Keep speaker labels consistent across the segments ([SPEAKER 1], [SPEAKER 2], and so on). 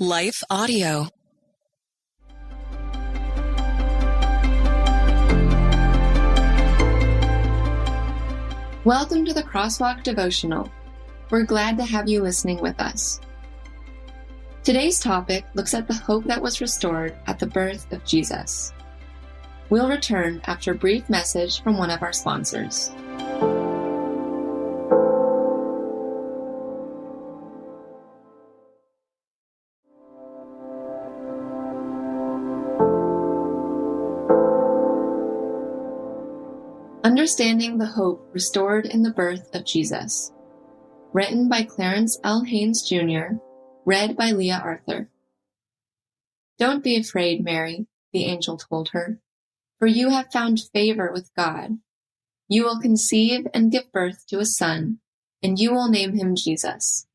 [SPEAKER 1] Life Audio.
[SPEAKER 2] Welcome to the Crosswalk Devotional. We're glad to have you listening with us. Today's topic looks at the hope that was restored at the birth of Jesus. We'll return after a brief message from one of our sponsors. Understanding the Hope Restored in the Birth of Jesus. Written by Clarence L. Haynes Jr., read by Leah Arthur. Don't be afraid, Mary, the angel told her, for you have found favor with God. You will conceive and give birth to a son, and you will name him Jesus.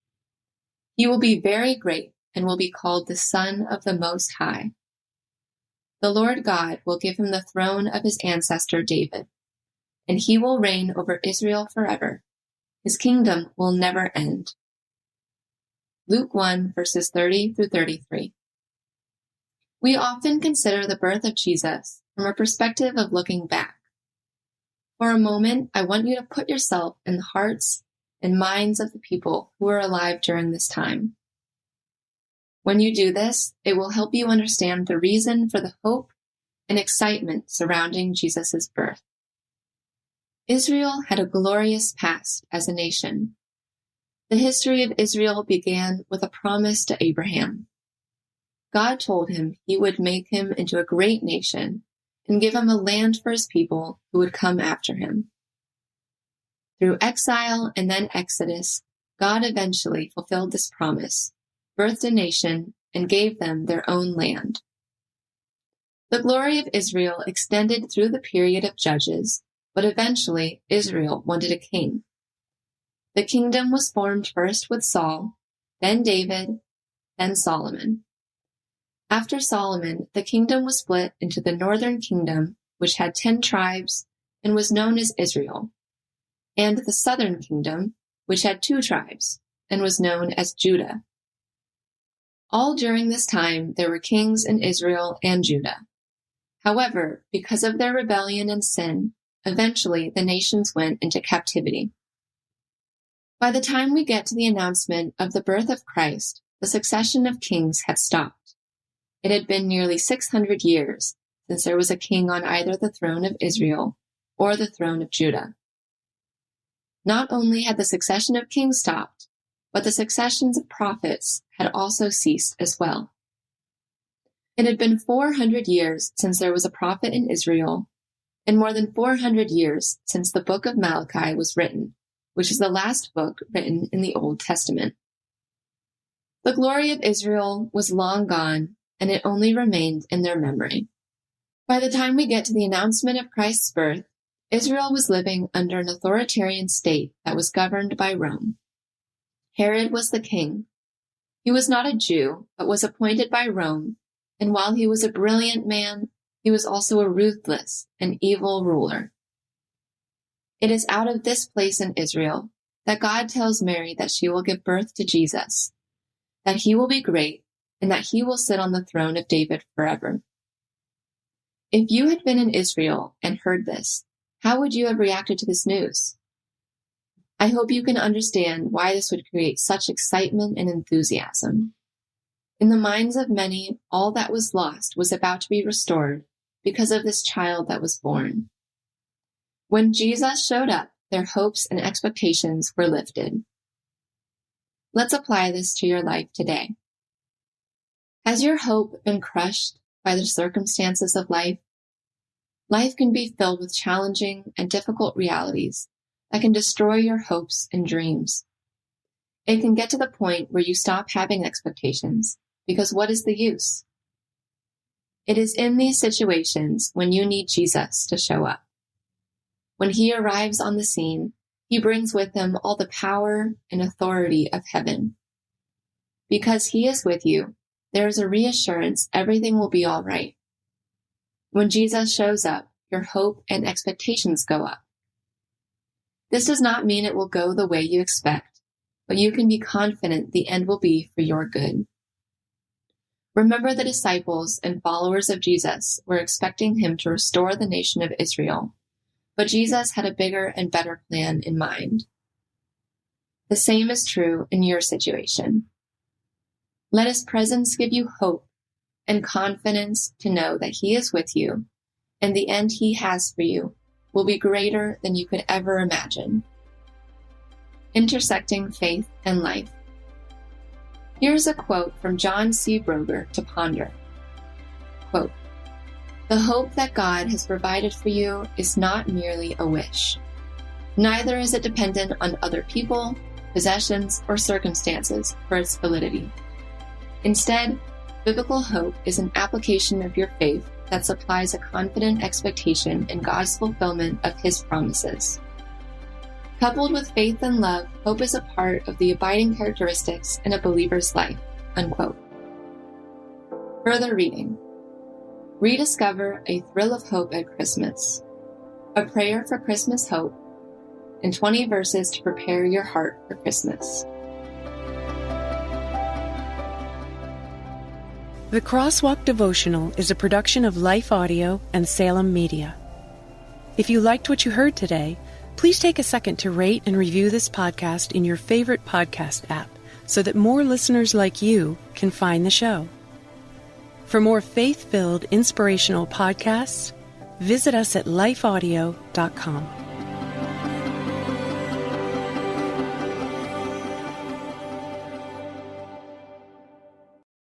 [SPEAKER 2] He will be very great and will be called the Son of the Most High. The Lord God will give him the throne of his ancestor David, and he will reign over Israel forever. His kingdom will never end. Luke 1, verses 30 through 33. We often consider the birth of Jesus from a perspective of looking back. For a moment, I want you to put yourself in the hearts and minds of the people who were alive during this time. When you do this, it will help you understand the reason for the hope and excitement surrounding Jesus' birth. Israel had a glorious past as a nation. The history of Israel began with a promise to Abraham. God told him he would make him into a great nation and give him a land for his people who would come after him. Through exile and then Exodus, God eventually fulfilled this promise, birthed a nation, and gave them their own land. The glory of Israel extended through the period of Judges, but eventually Israel wanted a king. The kingdom was formed first with Saul, then David, then Solomon. After Solomon, the kingdom was split into the northern kingdom, which had 10 tribes and was known as Israel, and the southern kingdom, which had 2 tribes and was known as Judah. All during this time there were kings in Israel and Judah. However, because of their rebellion and sin, eventually the nations went into captivity. By the time we get to the announcement of the birth of Christ, the succession of kings had stopped. It had been nearly 600 years since there was a king on either the throne of Israel or the throne of Judah. Not only had the succession of kings stopped, but the successions of prophets had also ceased as well. It had been 400 years since there was a prophet in Israel, and more than 400 years since the book of Malachi was written, which is the last book written in the Old Testament. The glory of Israel was long gone, and it only remained in their memory. By the time we get to the announcement of Christ's birth, Israel was living under an authoritarian state that was governed by Rome. Herod was the king. He was not a Jew, but was appointed by Rome, and while he was a brilliant man, he was also a ruthless and evil ruler. It is out of this place in Israel that God tells Mary that she will give birth to Jesus, that he will be great, and that he will sit on the throne of David forever. If you had been in Israel and heard this, how would you have reacted to this news? I hope you can understand why this would create such excitement and enthusiasm. In the minds of many, all that was lost was about to be restored because of this child that was born. When Jesus showed up, their hopes and expectations were lifted. Let's apply this to your life today. Has your hope been crushed by the circumstances of life? Life can be filled with challenging and difficult realities that can destroy your hopes and dreams. It can get to the point where you stop having expectations, because what is the use? It is in these situations when you need Jesus to show up. When he arrives on the scene, he brings with him all the power and authority of heaven. Because he is with you, there is a reassurance everything will be all right. When Jesus shows up, your hope and expectations go up. This does not mean it will go the way you expect, but you can be confident the end will be for your good. Remember the disciples and followers of Jesus were expecting him to restore the nation of Israel, but Jesus had a bigger and better plan in mind. The same is true in your situation. Let his presence give you hope and confidence to know that he is with you, and the end he has for you will be greater than you could ever imagine. Intersecting faith and life. Here's a quote from John C. Broger to ponder. Quote, "The hope that God has provided for you is not merely a wish. Neither is it dependent on other people, possessions, or circumstances for its validity. Instead, biblical hope is an application of your faith that supplies a confident expectation in God's fulfillment of his promises. Coupled with faith and love, hope is a part of the abiding characteristics in a believer's life." Unquote. Further reading. Rediscover a Thrill of Hope at Christmas. A Prayer for Christmas Hope, and 20 verses to prepare your heart for Christmas.
[SPEAKER 1] The Crosswalk Devotional is a production of Life Audio and Salem Media. If you liked what you heard today, please take a second to rate and review this podcast in your favorite podcast app so that more listeners like you can find the show. For more faith-filled, inspirational podcasts, visit us at lifeaudio.com.